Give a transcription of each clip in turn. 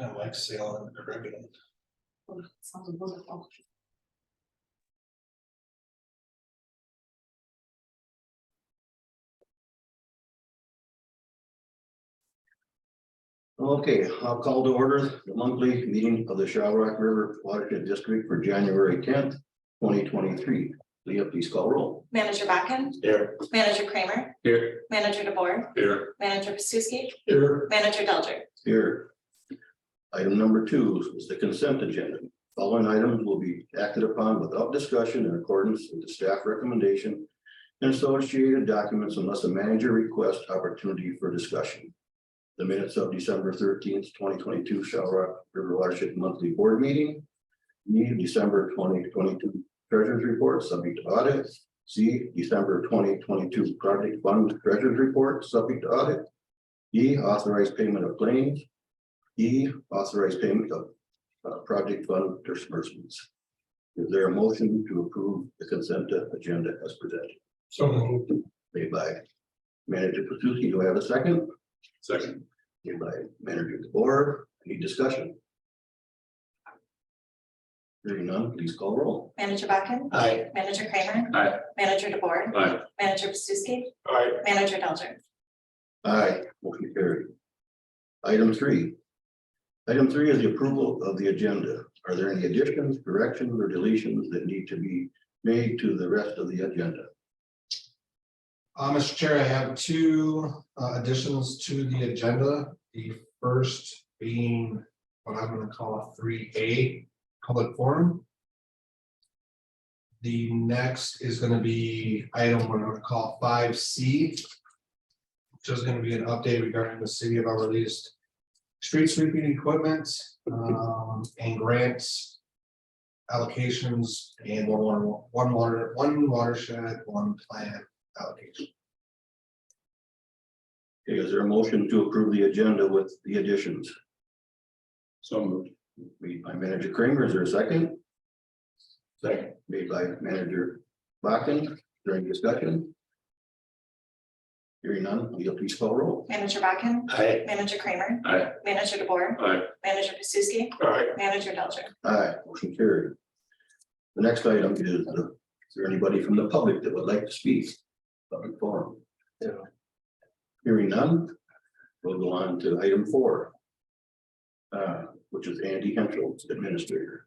I like sale and oregano. Oh, sounds wonderful. Okay, I'll call to order the monthly meeting of the Shell Rock River Watershed District for January 10th, 2023. Leah, please call roll. Manager Bakken, Here. Manager Kramer, Here. Manager DeBoer, Here. Manager Pasuski, Here. Manager Delger. Here. Item number 2 is the consent agenda. Following items will be acted upon without discussion in accordance with the staff recommendation and associated documents unless a manager requests opportunity for discussion. The minutes of December 13th, 2022 Shell Rock River Watershed Monthly Board Meeting. E, December 2022 Treasurer's Report subject to audit. C, December 2022 Project Fund Treasurer's Report subject to audit. E, authorized payment of claims. E, authorized payment of project fund disbursements. Is there a motion to approve the consent agenda as presented? So moved. Made by Manager Pasuski. Do I have a second? Second. Made by Manager DeBoer. Any discussion? Hearing none, please call roll. Manager Bakken, Aye. Manager Kramer, Aye. Manager DeBoer, Aye. Manager Pasuski, Aye. Manager Delger. Aye, motion carried. Item 3. Item 3 is the approval of the agenda. Are there any additions, corrections, or deletions that need to be made to the rest of the agenda? Mr. Chair, I have two additions to the agenda. The first being what I'm going to call a 3A public forum. The next is going to be item we're going to call 5C, which is going to be an update regarding the city of our released street sweeping equipment and grants allocations and one watershed, one plan allocation. Okay, is there a motion to approve the agenda with the additions? So moved. Made by Manager Kramer. Is there a second? Second. Made by Manager Bakken. During discussion. Hearing none, Leah, please call roll. Manager Bakken, Aye. Manager Kramer, Aye. Manager DeBoer, Aye. Manager Pasuski, Aye. Manager Delger. Aye, motion carried. The next item is there anybody from the public that would like to speak? Public forum. Yeah. Hearing none, we'll go on to item 4. Which is Andy Henschel, Administrator.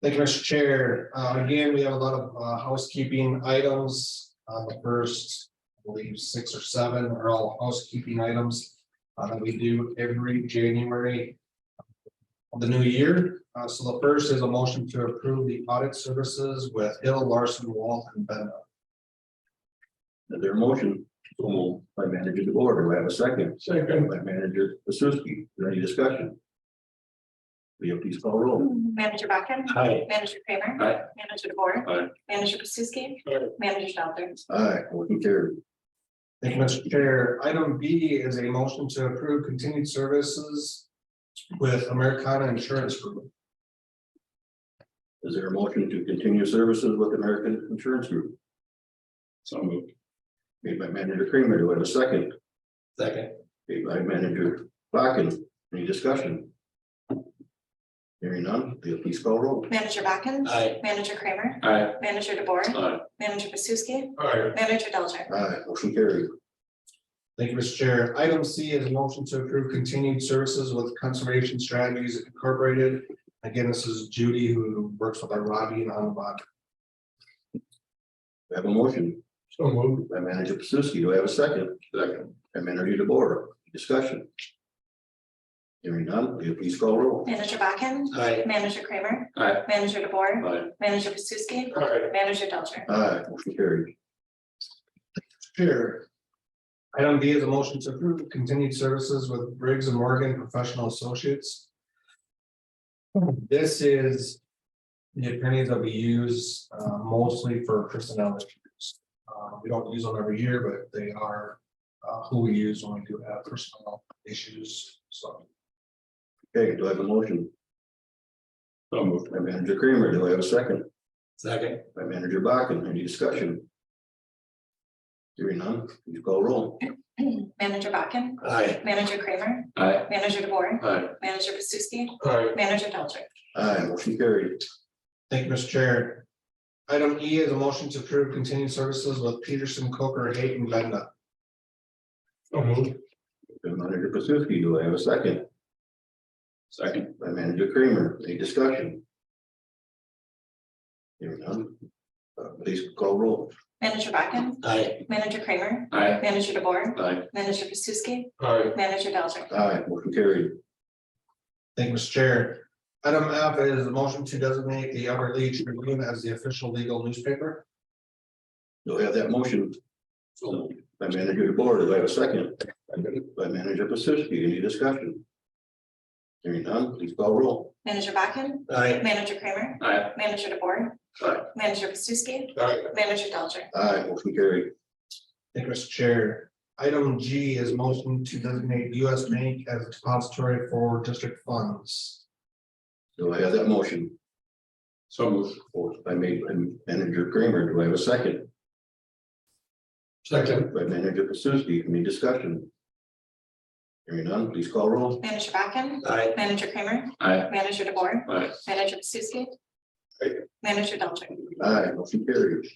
Thank you, Mr. Chair. Again, we have a lot of housekeeping items. The first, I believe, 6 or 7 are all housekeeping items that we do every January of the new year. So the first is a motion to approve the audit services with Hill, Larson, Walt, and Benda. Is there a motion? So moved by Manager DeBoer. Do I have a second? Second. By Manager Pasuski. Is there any discussion? Leah, please call roll. Manager Bakken, Aye. Manager Kramer, Aye. Manager DeBoer, Aye. Manager Pasuski, Aye. Manager Delger. Aye, motion carried. Thank you, Mr. Chair. Item B is a motion to approve continued services with Americana Insurance Group. Is there a motion to continue services with American Insurance Group? So moved. Made by Manager Kramer. Do I have a second? Second. Made by Manager Bakken. Any discussion? Hearing none, Leah, please call roll. Manager Bakken, Aye. Manager Kramer, Aye. Manager DeBoer, Aye. Manager Pasuski, Aye. Manager Delger. Aye, motion carried. Thank you, Mr. Chair. Item C is a motion to approve continued services with Conservation Strategies Incorporated. Again, this is Judy who works with our lobbying on the bond. We have a motion So moved. by Manager Pasuski. Do I have a second? Second. By Manager DeBoer. Discussion. Hearing none, Leah, please call roll. Manager Bakken, Aye. Manager Kramer, Aye. Manager DeBoer, Aye. Manager Pasuski, Aye. Manager Delger. Aye, motion carried. Chair. Item D is a motion to approve continued services with Briggs and Morgan Professional Associates. This is the attorneys that we use mostly for personnel issues. We don't use them every year, but they are who we use when we do have personnel issues. So Okay, do I have a motion? So moved. By Manager Kramer. Do I have a second? Second. By Manager Bakken. Any discussion? Hearing none, please call roll. Manager Botkin, Aye. Manager Kramer, Aye. Manager DeBoer, Aye. Manager Pastuski, Aye. Manager Delcher. Aye, motion carried. Thank you, Mr. Chair. Item E is a motion to approve continued services with Peterson, Coker, Hayden, Glenda. So moved. Manager Pacific, do I have a second? Second. By Manager Kramer, any discussion? Hearing none, please call roll. Manager Botkin, Aye. Manager Kramer, Aye. Manager DeBoer, Aye. Manager Pastuski, Aye. Manager Delcher. Aye, motion carried. Thank you, Mr. Chair. Item F is a motion to designate the Everly Tribune as the official legal newspaper. Do I have that motion? So By Manager DeBoer, do I have a second? By Manager Pacific, any discussion? Hearing none, please call roll. Manager Botkin, Aye. Manager Kramer, Aye. Manager DeBoer, Aye. Manager Pastuski, Aye. Manager Delcher. Aye, motion carried. Thank you, Mr. Chair. Item G is motion to designate U.S. Bank as a depository for district funds. Do I have that motion? So moved. By Manager Kramer, do I have a second? Second. By Manager Pacific, any discussion? Hearing none, please call roll. Manager Botkin, Aye. Manager Kramer, Aye. Manager DeBoer, Aye. Manager Pastuski, Aye. Manager Delcher. Aye, motion carried.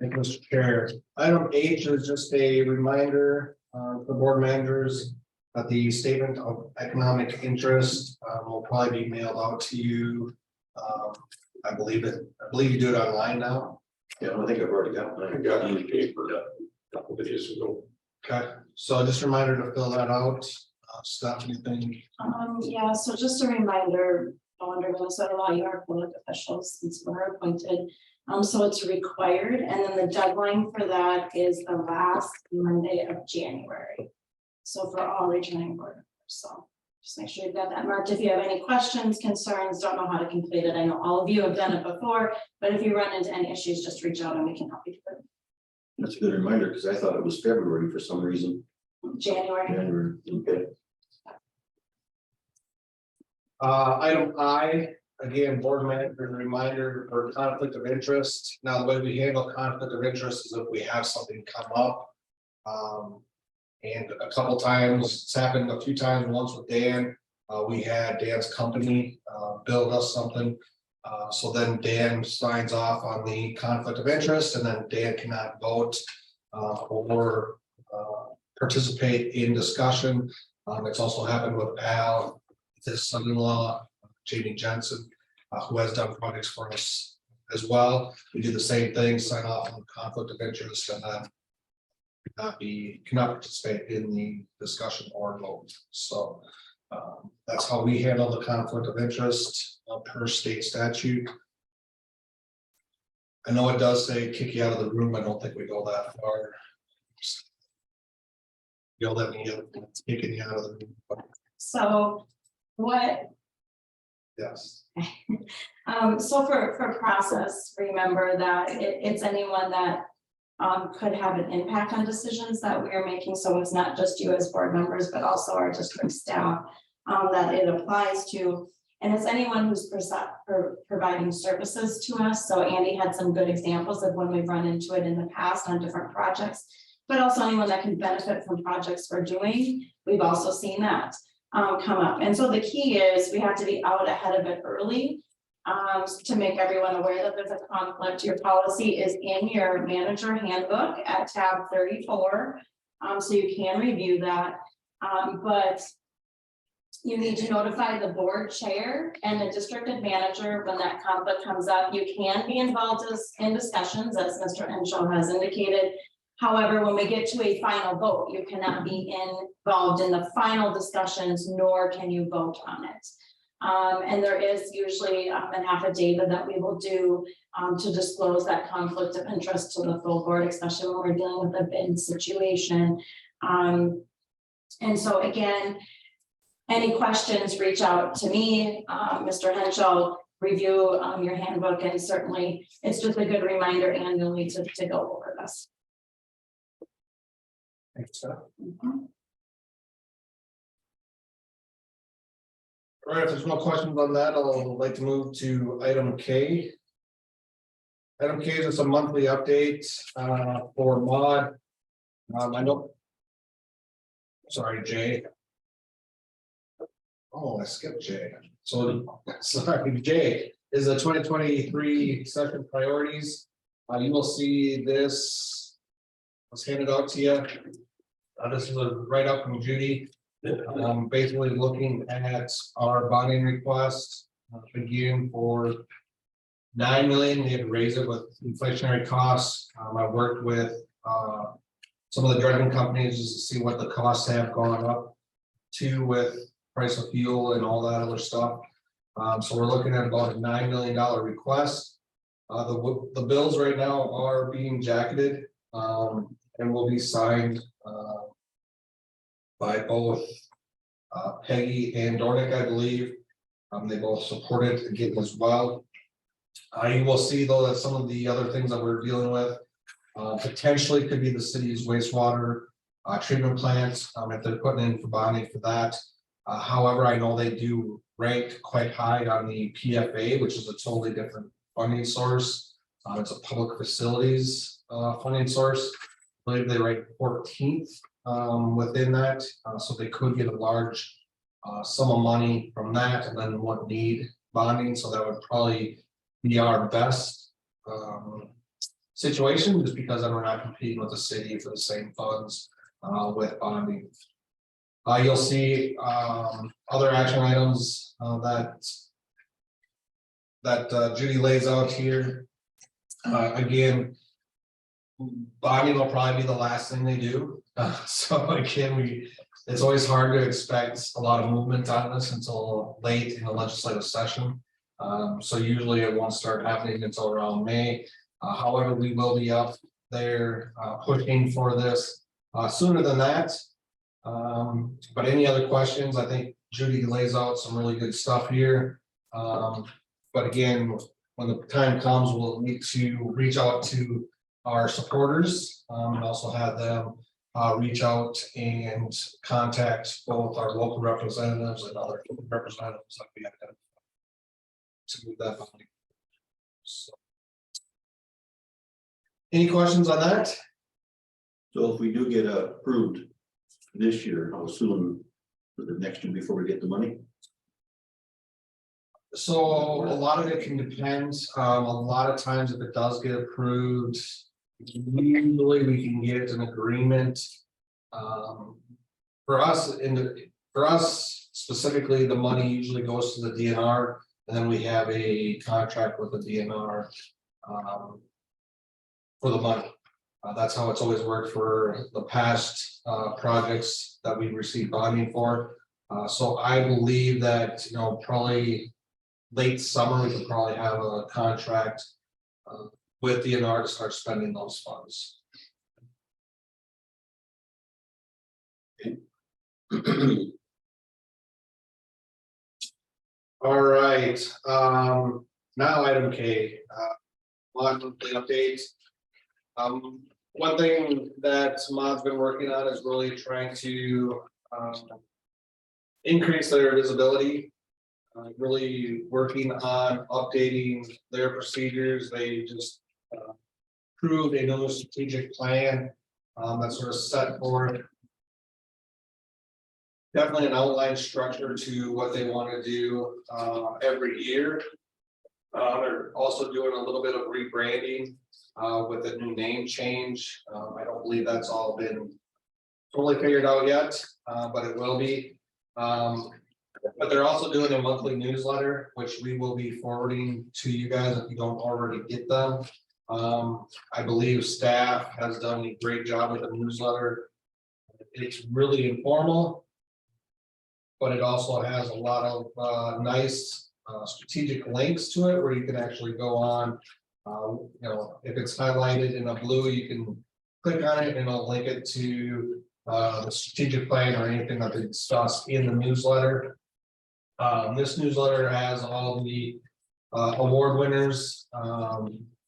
Thank you, Mr. Chair. Item H is just a reminder for board managers that the statement of economic interest will probably be mailed out to you. I believe you do it online now. Yeah, I think I've already got I mine. got it in paper a couple of days ago. Okay, so just a reminder to fill that out. Steph, anything? Yeah, so just a reminder, under Minnesota law, you are public officials since we're appointed. So it's required, and then the deadline for that is the last Monday of January. So for all returning board members, so just make sure you've got that marked. If you have any questions, concerns, don't know how to complete it, I know all of you have done it before, but if you run into any issues, just reach out and we can help you through That's a good reminder, because I thought it was February for some reason. January. January, okay. Item I, again, board manager reminder for conflict of interest. Now, the way we handle conflict of interest is if we have something come up. And a couple times, it's happened a few times, once with Dan, we had Dan's company build us something. So then Dan signs off on the conflict of interest, and then Dan cannot vote or participate in discussion. It's also happened with Al, his son-in-law, Jamie Jensen, who has done projects for us as well. We do the same thing, sign off on conflict of interest, and then cannot participate in the discussion or vote. So that's how we handle the conflict of interest per state statute. I know it does say kick you out of the room. I don't think we go that far. Yell at me, it's kicking you out of the room. So what Yes. So for process, remember that it's anyone that could have an impact on decisions that we are making. So it's not just you as board members, but also our district staff that it applies to. And it's anyone who's providing services to us. So Andy had some good examples of when we've run into it in the past on different projects, but also anyone that can benefit from projects we're doing. We've also seen that come up. And so the key is we have to be out ahead of it early to make everyone aware that there's a conflict. Your policy is in your manager handbook at tab 34. So you can review that. But you need to notify the board chair and the district manager when that conflict comes up. You can be involved in discussions, as Mr. Henshaw has indicated. However, when we get to a final vote, you cannot be involved in the final discussions, nor can you vote on it. And there is usually an affidavit that we will do to disclose that conflict of interest to the full board, especially when we're dealing with a bid situation. And so again, any questions, reach out to me, Mr. Henshaw, review your handbook, and certainly it's just a good reminder annually to go over this. Thanks, Steph. Mhm. All right, if there's no questions on that, I'd like to move to item K. Item K is a monthly update for mod. I know. Sorry, Jay. Oh, I skipped Jay. So, sorry, Jay is the 2023 session priorities. You will see this was handed out to you. This is a write-up from Judy. Basically looking at our bonding request, again for 9 million, we had to raise it with inflationary costs. I worked with some of the dredging companies just to see what the costs have gone up to with price of fuel and all that other stuff. So we're looking at about a $9 million request. The bills right now are being jacketed and will be signed by both Peggy and Dornick, I believe. They both support it again as well. You will see though that some of the other things that we're dealing with potentially could be the city's wastewater treatment plants if they're putting in for bonding for that. However, I know they do rank quite high on the PFA, which is a totally different funding source. It's a public facilities funding source. I believe they rank 14th within that, so they could get a large sum of money from that, and then would need bonding. So that would probably be our best situation, just because then we're not competing with the city for the same funds with bonding. You'll see other action items that Judy lays out here. Again, bonding will probably be the last thing they do. So again, it's always hard to expect a lot of movement on this until late in the legislative session. So usually it won't start happening until around May. However, we will be up there pushing for this sooner than that. But any other questions? I think Judy lays out some really good stuff here. But again, when the time comes, we'll need to reach out to our supporters and also have them reach out and contact both our local representatives and other representatives that we identify to move that funding. So, any questions on that? So if we do get approved this year, how soon for the next year before we get the money? So a lot of it can depend. A lot of times if it does get approved, usually we can get an agreement. For us specifically, the money usually goes to the DNR, and then we have a contract with the DNR for the money. That's how it's always worked for the past projects that we received bonding for. So I believe that, probably late summer, we could probably have a contract with DNR to start spending those funds. All right, now item K, monthly updates. One thing that Mod's been working on is really trying to increase their visibility. Really working on updating their procedures. They just approved a new strategic plan that's sort of set forth definitely an outline structure to what they want to do every year. They're also doing a little bit of rebranding with a new name change. I don't believe that's all been totally figured out yet, but it will be. But they're also doing a monthly newsletter, which we will be forwarding to you guys if you don't already get them. I believe staff has done a great job with the newsletter. It's really informal, but it also has a lot of nice strategic links to it where you can actually go on. If it's highlighted in a blue, you can click on it and it'll link it to the strategic plan or anything that they discussed in the newsletter. This newsletter has all the award winners,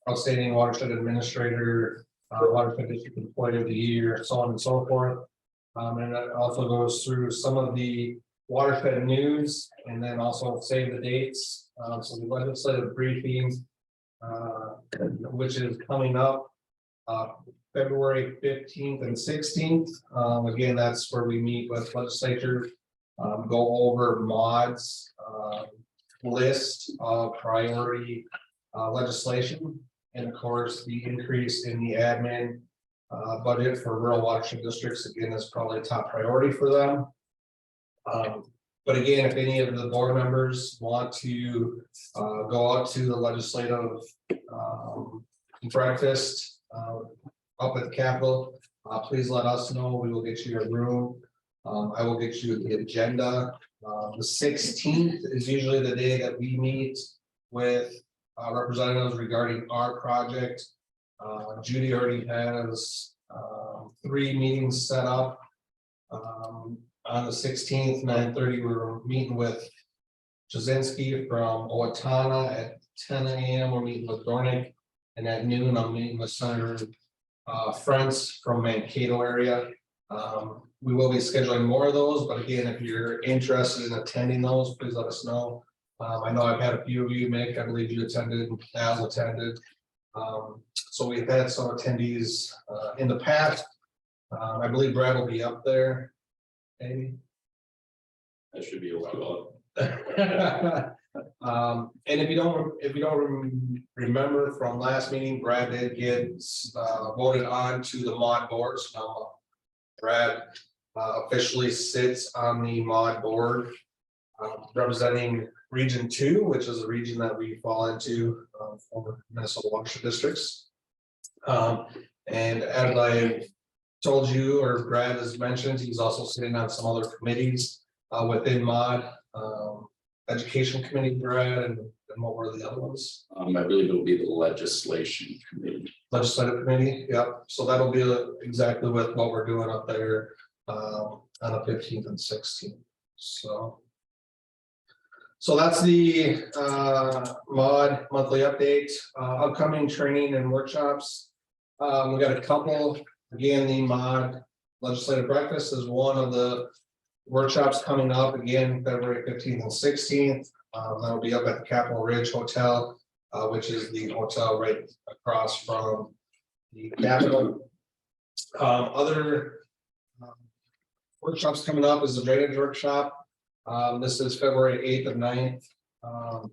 outstanding watershed administrator, watershed district employee of the year, so on and so forth. And it also goes through some of the watershed news and then also save the dates. So the legislative briefings which is coming up February 15th and 16th. Again, that's where we meet with legislature, go over mods, list of priority legislation, and of course, the increase in the admin budget for rural watershed districts, again, is probably a top priority for them. But again, if any of the board members want to go out to the legislative breakfast up at the Capitol, please let us know. We will get you a room. I will get you the agenda. The 16th is usually the day that we meet with representatives regarding our project. Judy already has 3 meetings set up. On the 16th, 9:30, we're meeting with Jasinski from Owatonna at 10 a.m. We're meeting with Dornick, and at noon, I'm meeting with Senator Frentz from Mankato area. We will be scheduling more of those, but again, if you're interested in attending those, please let us know. I know I've had a few of you, Mick, I believe you attended, Al attended. So we've had some attendees in the past. I believe Brad will be up there. Maybe. That should be a while. And if you don't remember from last meeting, Brad did get voted on to the mod board. So now Brad officially sits on the mod board, representing Region 2, which is a region that we fall into for Minnesota watershed districts. And as I told you, or Brad has mentioned, he's also sitting on some other committees within mod, education committee, Brad, and what were the other ones? I believe it'll be the legislation committee. Legislative committee, yep. So that'll be exactly with what we're doing up there on the 15th and 16th. So that's the mod monthly update, upcoming training and workshops. We got a couple. Again, the mod legislative breakfast is one of the workshops coming up, again, February 15th and 16th. That'll be up at the Capitol Ridge Hotel, which is the hotel right across from the Capitol. Other workshops coming up is the drainage workshop. This is February 8th and 9th.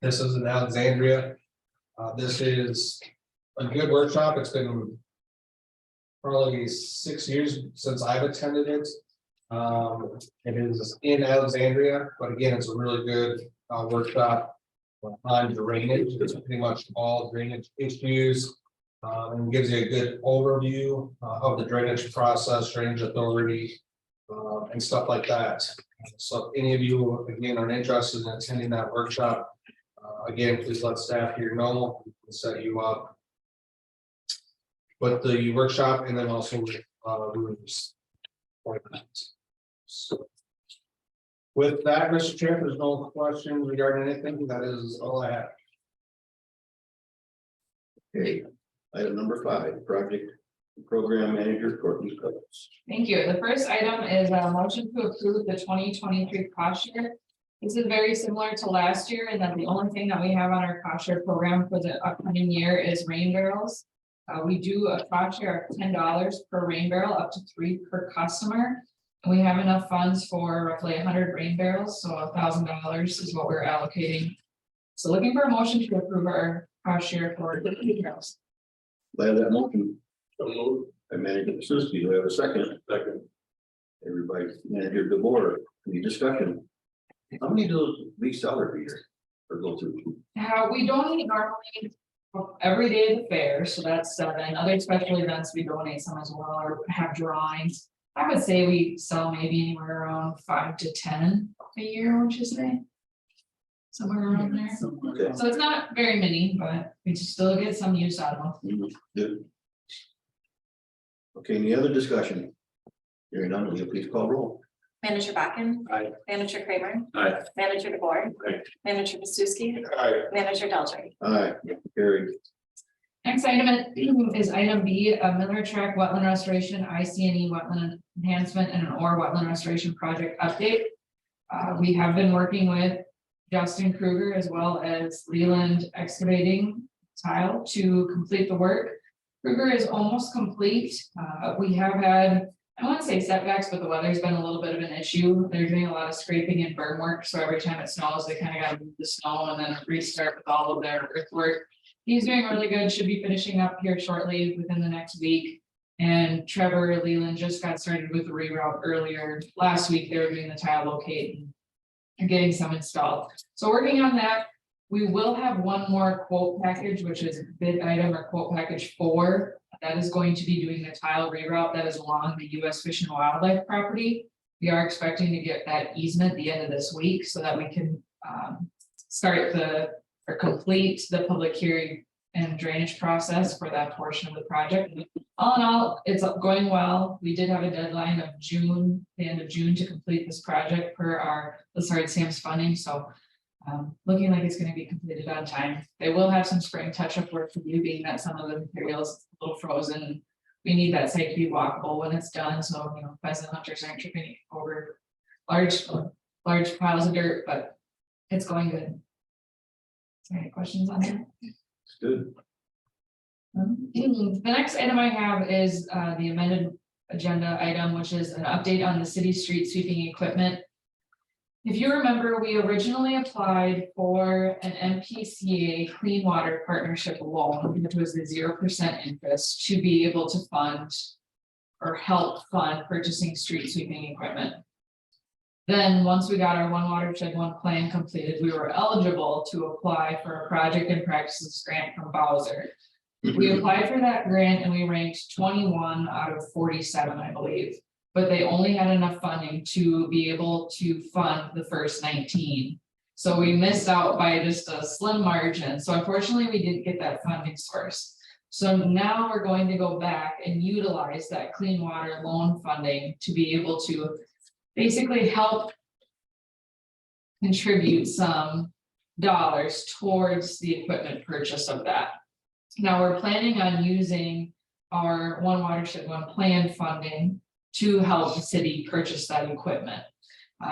This is in Alexandria. This is a good workshop. It's been probably 6 years since I've attended it. It is in Alexandria, but again, it's a really good workshop on drainage. It's pretty much all drainage issues, and gives you a good overview of the drainage process, drainage authority, and stuff like that. So if any of you again are interested in attending that workshop, again, please let staff here know and set you up with the workshop, and then also rooms for that. So with that, Mr. Chair, if there's no questions regarding anything, that is all I have. Okay, item number 5, project program manager Courtney Phillips. Thank you. The first item is a motion to approve the 2023 cost share. This is very similar to last year, and then the only thing that we have on our cost share program for the upcoming year is rain barrels. We do a cost share of $10 per rain barrel, up to 3 per customer. And we have enough funds for roughly 100 rain barrels, so $1,000 is what we're allocating. So looking for a motion to approve our cost share for the rain barrels. By that motion, by Manager Suski, do we have a second? Second. Everybody, Manager DeBoer, any discussion? How many do we sell every year or go through? We donate normally every day at the fair, so that's 7. Other special events, we donate some as well, or have drawings. I would say we sell maybe anywhere around 5 to 10 a year, would you say? Somewhere around there. Okay. So it's not very many, but we still get some use out of them. Good. Okay, any other discussion? Hearing none, will you please call roll? Manager Bakken. Aye. Manager Kramer. Aye. Manager DeBoer. Aye. Manager Bestuski. Aye. Manager Delcher. Aye, carried. Next item is item B, a Miller Track wetland restoration, IC&E wetland enhancement, and an OR wetland restoration project update. We have been working with Justin Kruger as well as Leland Excavating Tile to complete the work. Kruger is almost complete. We have had, I don't want to say setbacks, but the weather's been a little bit of an issue. They're doing a lot of scraping and burn work, so every time it snows, they kind of got to move the snow and then restart with all of their earthwork. He's doing really good, should be finishing up here shortly within the next week. And Trevor Leland just got started with the reroute earlier last week. They were doing the tile locate and getting some installed. So working on that, we will have one more quote package, which is bid item or quote package 4. That is going to be doing the tile reroute that is along the US Fish and Wildlife property. We are expecting to get that easement at the end of this week so that we can start or complete the public hearing and drainage process for that portion of the project. All in all, it's going well. We did have a deadline of June, the end of June, to complete this project per our Lessard Sam's funding. So looking like it's going to be completed on time. They will have some spring touch-up work for you, being that some of the materials a little frozen. We need that site to be walkable when it's done. So, you know, pheasant hunters aren't tripping over large piles of dirt, but it's going good. Is there any questions on that? It's good. The next item I have is the amended agenda item, which is an update on the city street sweeping equipment. If you remember, we originally applied for an MPCA Clean Water Partnership loan, which was the 0% interest, to be able to fund or help fund purchasing street sweeping equipment. Then, once we got our One Watershed, One Plan completed, we were eligible to apply for a project and practices grant from Bowser. We applied for that grant and we ranked 21 out of 47, I believe. But they only had enough funding to be able to fund the first 19. So we missed out by just a slim margin. So unfortunately, we didn't get that funding source. So now we're going to go back and utilize that clean water loan funding to be able to basically help contribute some dollars towards the equipment purchase of that. Now we're planning on using our One Watershed, One Plan funding to help the city purchase that equipment.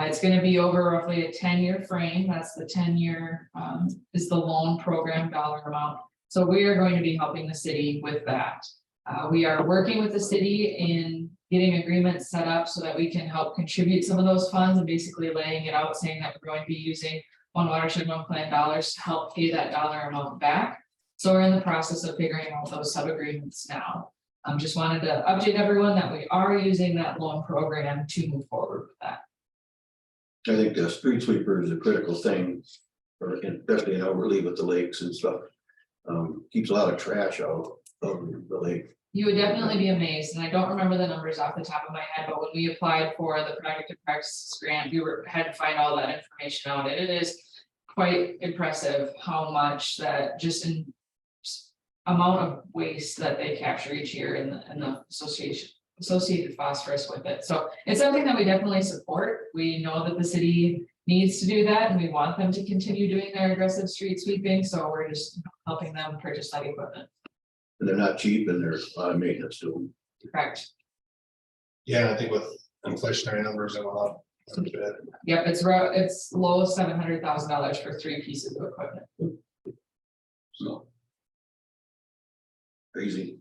It's going to be over roughly a 10-year frame. That's the 10-year is the loan program dollar amount. So we are going to be helping the city with that. We are working with the city in getting agreements set up so that we can help contribute some of those funds and basically laying it out, saying that we're going to be using One Watershed, One Plan dollars to help pay that dollar amount back. So we're in the process of figuring out those sub-agreements now. Just wanted to update everyone that we are using that loan program to move forward with that. I think the street sweeper is a critical thing, or especially in Overly with the lakes and stuff. Keeps a lot of trash out of the lake. You would definitely be amazed, and I don't remember the numbers off the top of my head, but when we applied for the project and practices grant, we had to find all that information out. And it is quite impressive how much that just in amount of waste that they capture each year in the associated phosphorus with it. So it's something that we definitely support. We know that the city needs to do that and we want them to continue doing their aggressive street sweeping. So we're just helping them purchase that equipment. And they're not cheap and there's a lot of maintenance to them. Correct. Yeah, I think with inflationary numbers, it went up a bit. Yep, it's low $700,000 for 3 pieces of equipment. So Crazy.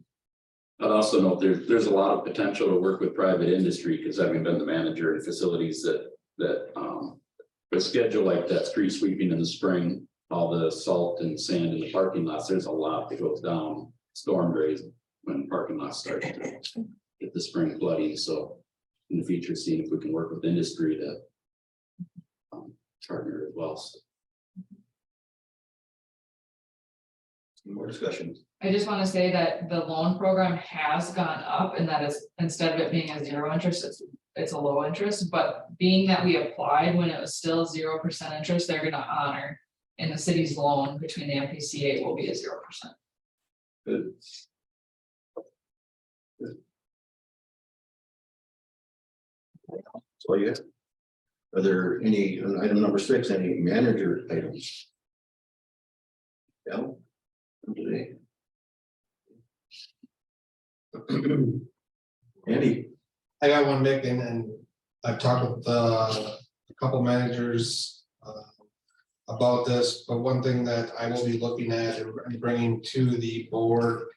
I'd also note there's a lot of potential to work with private industry, because having been the manager in facilities that a schedule like that street sweeping in the spring, all the salt and sand in the parking lots, there's a lot that goes down storm drains when parking lots start to get the spring flooding. So in the future, seeing if we can work with industry to partner as well. So. More discussion. I just want to say that the loan program has gone up, and that is, instead of it being a 0 interest, it's a low interest, but being that we applied when it was still 0% interest, they're going to honor in the city's loan between the MPCA will be a 0%. Good. So yeah. Are there any, item number 6, any manager items? Yeah. Today. Andy. I got one, Nick, and I've talked with a couple managers about this, but one thing that I will be looking at and bringing to the board.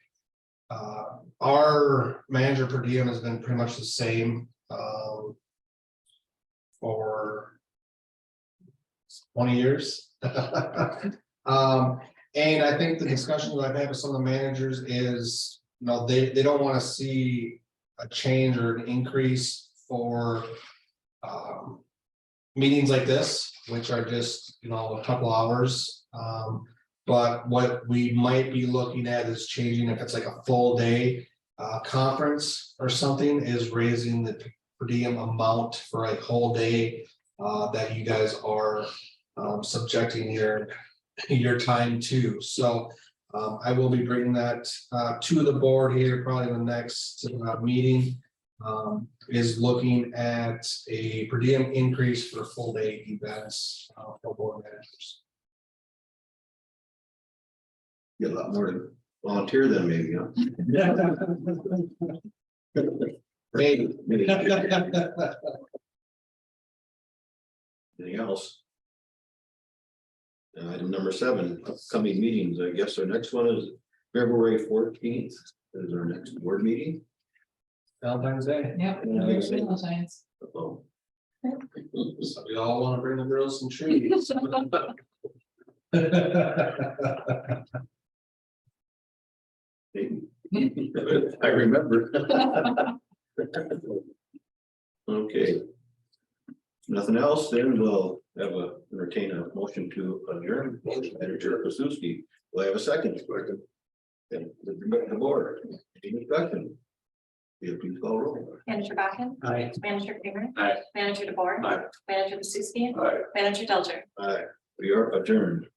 Our manager per diem has been pretty much the same, for 20 years. And I think the discussion that I've had with some of the managers is, they don't want to see a change or an increase for meetings like this, which are just, a couple hours. But what we might be looking at is changing, if it's like a full day conference or something, is raising the per diem amount for a whole day that you guys are subjecting your time to. So I will be bringing that to the board here, probably the next meeting. Is looking at a per diem increase for full day events for board managers. Get a lot more to volunteer than maybe, huh? Maybe. Anything else? Item number 7, upcoming meetings. I guess our next one is February 14th is our next board meeting. Valentine's Day. Yep. Science. Oh, So we all want to bring the girls some trees. I remember. Okay. Nothing else, then we'll entertain a motion to adjourn. Manager Pasuski, will I have a second? And the board, any discussion? Please call roll. Manager Bakken. Aye. Manager Kramer. Aye. Manager DeBoer. Aye. Manager Besuski. Aye. Manager Delcher. Aye, we are adjourned.